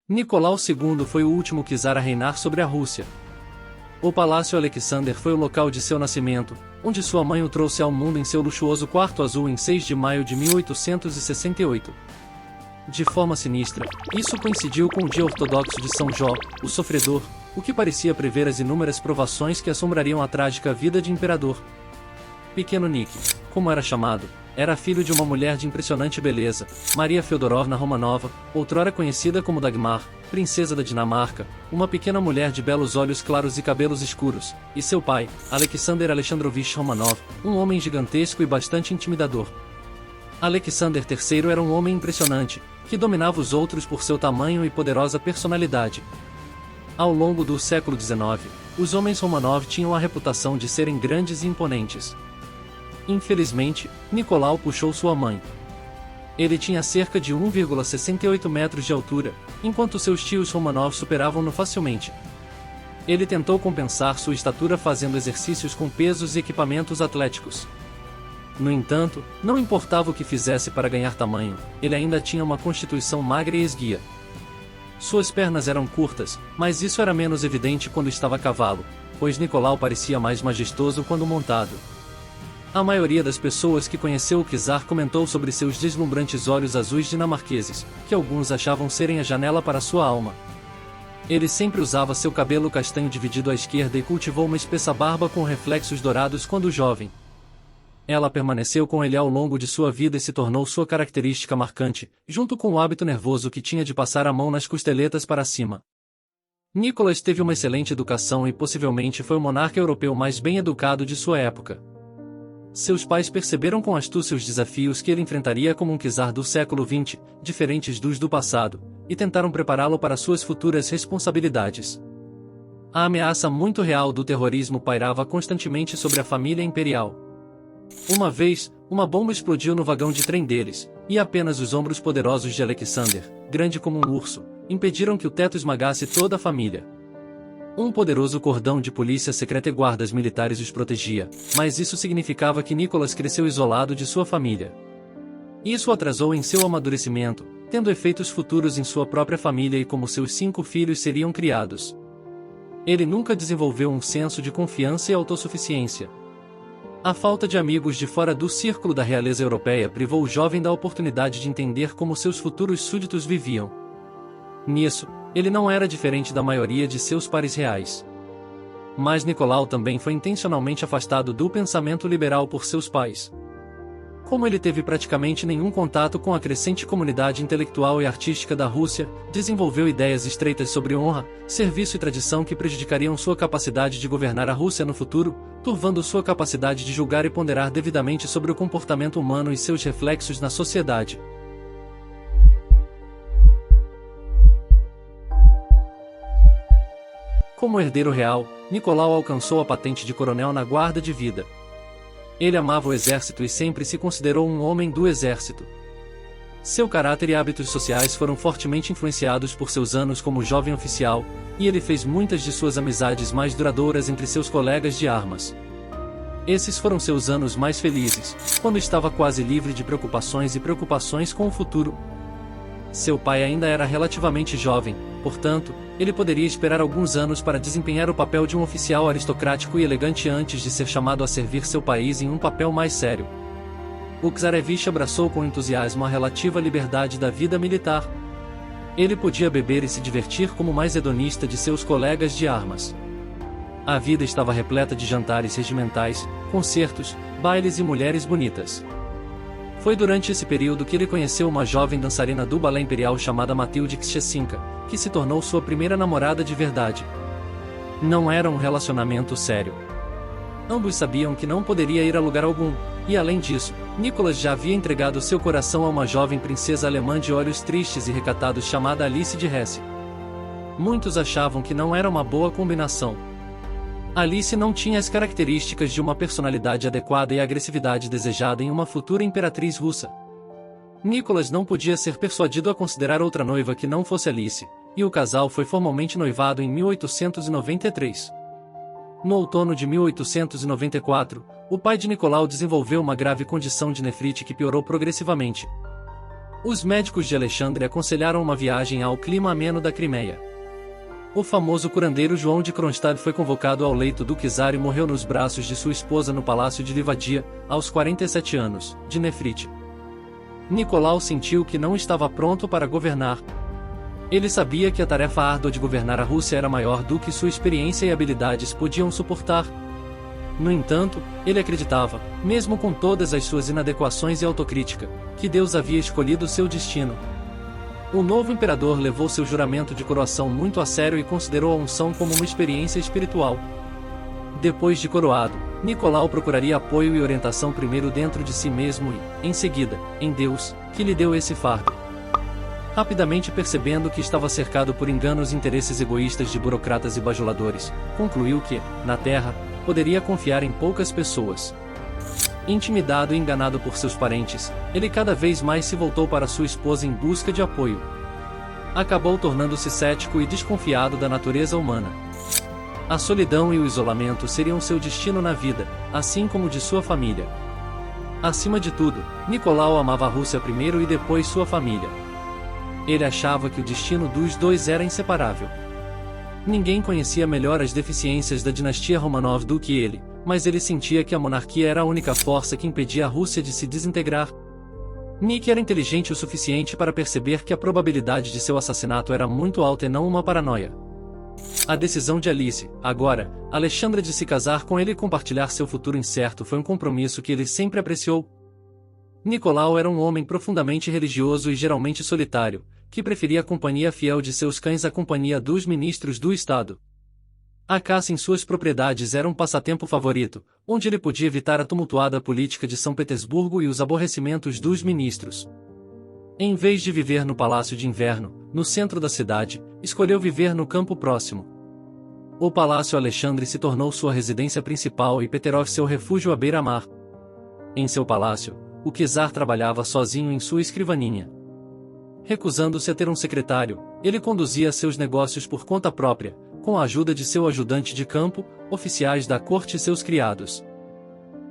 Nicolau II foi o último czar a reinar sobre a Rússia. O Palácio Alexander foi o local de seu nascimento, onde sua mãe o trouxe ao mundo em seu luxuoso quarto azul em 6 de maio de 1868. De forma sinistra, isso coincidiu com o dia ortodoxo de São Jó, o Sofredor, o que parecia prever as inúmeras provações que assombrariam a trágica vida de imperador. Pequeno Nick, como era chamado, era filho de uma mulher de impressionante beleza, Maria Feodorovna Romanova, outrora conhecida como Dagmar, princesa da Dinamarca, uma pequena mulher de belos olhos claros e cabelos escuros, e seu pai, Alexander Alexandrovich Romanov, um homem gigantesco e bastante intimidador. Alexander III era um homem impressionante, que dominava os outros por seu tamanho e poderosa personalidade. Ao longo do século XIX, os homens Romanov tinham a reputação de serem grandes e imponentes. Infelizmente, Nicolau puxou sua mãe. Ele tinha cerca de 1,68 metros de altura, enquanto seus tios Romanov superavam-no facilmente. Ele tentou compensar sua estatura fazendo exercícios com pesos e equipamentos atléticos. No entanto, não importava o que fizesse para ganhar tamanho, ele ainda tinha uma constituição magra e esguia. Suas pernas eram curtas, mas isso era menos evidente quando estava a cavalo, pois Nicolau parecia mais majestoso quando montado. A maioria das pessoas que conheceu o czar comentou sobre seus deslumbrantes olhos azuis dinamarqueses, que alguns achavam serem a janela para sua alma. Ele sempre usava seu cabelo castanho dividido à esquerda e cultivou uma espessa barba com reflexos dourados quando jovem. Ela permaneceu com ele ao longo de sua vida e se tornou sua característica marcante, junto com o hábito nervoso que tinha de passar a mão nas costeletas para cima. Nicolas teve uma excelente educação e possivelmente foi o monarca europeu mais bem educado de sua época. Seus pais perceberam com astúcia os desafios que ele enfrentaria como um czar do século XX, diferentes dos do passado, e tentaram prepará-lo para suas futuras responsabilidades. A ameaça muito real do terrorismo pairava constantemente sobre a família imperial. Uma vez, uma bomba explodiu no vagão de trem deles, e apenas os ombros poderosos de Alexander, grande como um urso, impediram que o teto esmagasse toda a família. Um poderoso cordão de polícia secreta e guardas militares os protegia, mas isso significava que Nicolas cresceu isolado de sua família. Isso atrasou em seu amadurecimento, tendo efeitos futuros em sua própria família e como seus 5 filhos seriam criados. Ele nunca desenvolveu um senso de confiança e autossuficiência. A falta de amigos de fora do círculo da realeza europeia privou o jovem da oportunidade de entender como seus futuros súditos viviam. Nisso, ele não era diferente da maioria de seus pares reais. Mas Nicolau também foi intencionalmente afastado do pensamento liberal por seus pais. Como ele teve praticamente nenhum contato com a crescente comunidade intelectual e artística da Rússia, desenvolveu ideias estreitas sobre honra, serviço e tradição que prejudicariam sua capacidade de governar a Rússia no futuro, turvando sua capacidade de julgar e ponderar devidamente sobre o comportamento humano e seus reflexos na sociedade. Como herdeiro real, Nicolau alcançou a patente de coronel na Guarda de Vida. Ele amava o exército e sempre se considerou um homem do exército. Seu caráter e hábitos sociais foram fortemente influenciados por seus anos como jovem oficial, e ele fez muitas de suas amizades mais duradouras entre seus colegas de armas. Esses foram seus anos mais felizes, quando estava quase livre de preocupações e preocupações com o futuro. Seu pai ainda era relativamente jovem, portanto, ele poderia esperar alguns anos para desempenhar o papel de um oficial aristocrático e elegante antes de ser chamado a servir seu país em um papel mais sério. O czarevich abraçou com entusiasmo a relativa liberdade da vida militar. Ele podia beber e se divertir como o mais hedonista de seus colegas de armas. A vida estava repleta de jantares regimentais, concertos, bailes e mulheres bonitas. Foi durante esse período que ele conheceu uma jovem dançarina do balé imperial chamada Matilde Kschessinka, que se tornou sua primeira namorada de verdade. Não era um relacionamento sério. Ambos sabiam que não poderia ir a lugar algum, e além disso, Nicolas já havia entregado seu coração a uma jovem princesa alemã de olhos tristes e recatados chamada Alice de Hesse. Muitos achavam que não era uma boa combinação. Alice não tinha as características de uma personalidade adequada e a agressividade desejada em uma futura imperatriz russa. Nicolas não podia ser persuadido a considerar outra noiva que não fosse Alice, e o casal foi formalmente noivado em 1893. No outono de 1894, o pai de Nicolau desenvolveu uma grave condição de nefrite que piorou progressivamente. Os médicos de Alexandre aconselharam uma viagem ao clima ameno da Crimeia. O famoso curandeiro João de Kronstadt foi convocado ao leito do czar e morreu nos braços de sua esposa no palácio de Livadia, aos 47 anos, de nefrite. Nicolau sentiu que não estava pronto para governar. Ele sabia que a tarefa árdua de governar a Rússia era maior do que sua experiência e habilidades podiam suportar. No entanto, ele acreditava, mesmo com todas as suas inadequações e autocrítica, que Deus havia escolhido seu destino. O novo imperador levou seu juramento de coroação muito a sério e considerou a unção como uma experiência espiritual. Depois de coroado, Nicolau procuraria apoio e orientação primeiro dentro de si mesmo e, em seguida, em Deus, que lhe deu esse fardo. Rapidamente percebendo que estava cercado por enganos e interesses egoístas de burocratas e bajuladores, concluiu que, na terra, poderia confiar em poucas pessoas. Intimidado e enganado por seus parentes, ele cada vez mais se voltou para sua esposa em busca de apoio. Acabou tornando-se cético e desconfiado da natureza humana. A solidão e o isolamento seriam seu destino na vida, assim como de sua família. Acima de tudo, Nicolau amava a Rússia primeiro e depois sua família. Ele achava que o destino dos dois era inseparável. Ninguém conhecia melhor as deficiências da dinastia Romanov do que ele, mas ele sentia que a monarquia era a única força que impedia a Rússia de se desintegrar. Nick era inteligente o suficiente para perceber que a probabilidade de seu assassinato era muito alta e não uma paranoia. A decisão de Alice, agora, Alexandra, de se casar com ele e compartilhar seu futuro incerto foi um compromisso que ele sempre apreciou. Nicolau era um homem profundamente religioso e geralmente solitário, que preferia a companhia fiel de seus cães à companhia dos ministros do Estado. A caça em suas propriedades era um passatempo favorito, onde ele podia evitar a tumultuada política de São Petersburgo e os aborrecimentos dos ministros. Em vez de viver no Palácio de Inverno, no centro da cidade, escolheu viver no campo próximo. O Palácio Alexandre se tornou sua residência principal e Peterov seu refúgio à beira-mar. Em seu palácio, o czar trabalhava sozinho em sua escrivaninha. Recusando-se a ter um secretário, ele conduzia seus negócios por conta própria, com a ajuda de seu ajudante de campo, oficiais da corte e seus criados.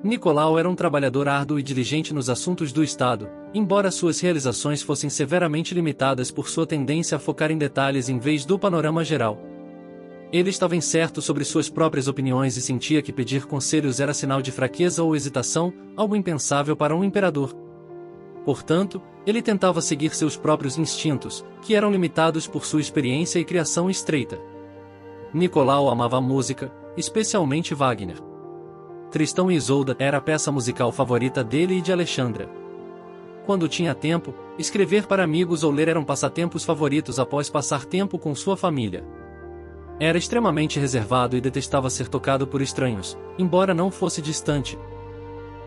Nicolau era um trabalhador árduo e diligente nos assuntos do Estado, embora suas realizações fossem severamente limitadas por sua tendência a focar em detalhes em vez do panorama geral. Ele estava incerto sobre suas próprias opiniões e sentia que pedir conselhos era sinal de fraqueza ou hesitação, algo impensável para um imperador. Portanto, ele tentava seguir seus próprios instintos, que eram limitados por sua experiência e criação estreita. Nicolau amava a música, especialmente Wagner. Tristão e Isolda era a peça musical favorita dele e de Alexandra. Quando tinha tempo, escrever para amigos ou ler eram passatempos favoritos após passar tempo com sua família. Era extremamente reservado e detestava ser tocado por estranhos, embora não fosse distante.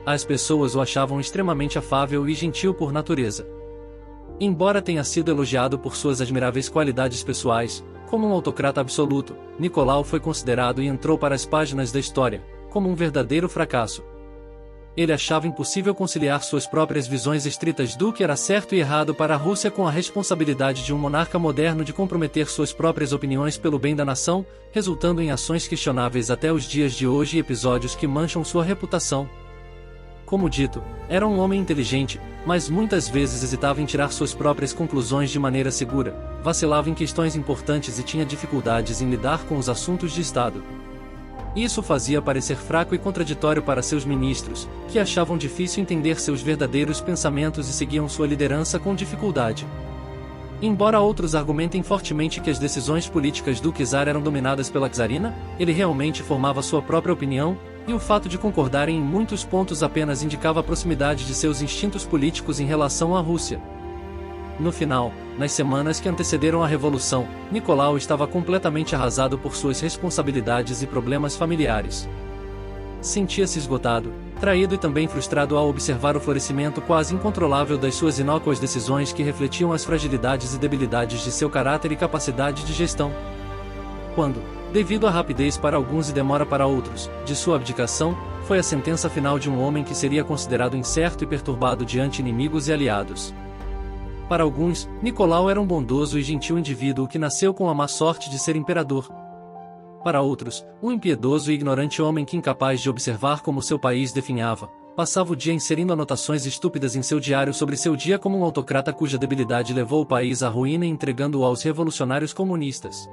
As pessoas o achavam extremamente afável e gentil por natureza. Embora tenha sido elogiado por suas admiráveis qualidades pessoais, como um autocrata absoluto, Nicolau foi considerado e entrou para as páginas da história, como um verdadeiro fracasso. Ele achava impossível conciliar suas próprias visões estritas do que era certo e errado para a Rússia com a responsabilidade de um monarca moderno de comprometer suas próprias opiniões pelo bem da nação, resultando em ações questionáveis até os dias de hoje e episódios que mancham sua reputação. Como dito, era um homem inteligente, mas muitas vezes hesitava em tirar suas próprias conclusões de maneira segura, vacilava em questões importantes e tinha dificuldades em lidar com os assuntos de Estado. Isso fazia parecer fraco e contraditório para seus ministros, que achavam difícil entender seus verdadeiros pensamentos e seguiam sua liderança com dificuldade. Embora outros argumentem fortemente que as decisões políticas do czar eram dominadas pela czarina, ele realmente formava sua própria opinião, e o fato de concordarem em muitos pontos apenas indicava a proximidade de seus instintos políticos em relação à Rússia. No final, nas semanas que antecederam a Revolução, Nicolau estava completamente arrasado por suas responsabilidades e problemas familiares. Sentia-se esgotado, traído e também frustrado ao observar o florescimento quase incontrolável das suas inócuas decisões que refletiam as fragilidades e debilidades de seu caráter e capacidade de gestão. Quando, devido à rapidez para alguns e demora para outros, de sua abdicação, foi a sentença final de um homem que seria considerado incerto e perturbado diante inimigos e aliados. Para alguns, Nicolau era um bondoso e gentil indivíduo que nasceu com a má sorte de ser imperador. Para outros, um impiedoso e ignorante homem que, incapaz de observar como seu país definhava, passava o dia inserindo anotações estúpidas em seu diário sobre seu dia como um autocrata cuja debilidade levou o país à ruína e entregando-o aos revolucionários comunistas.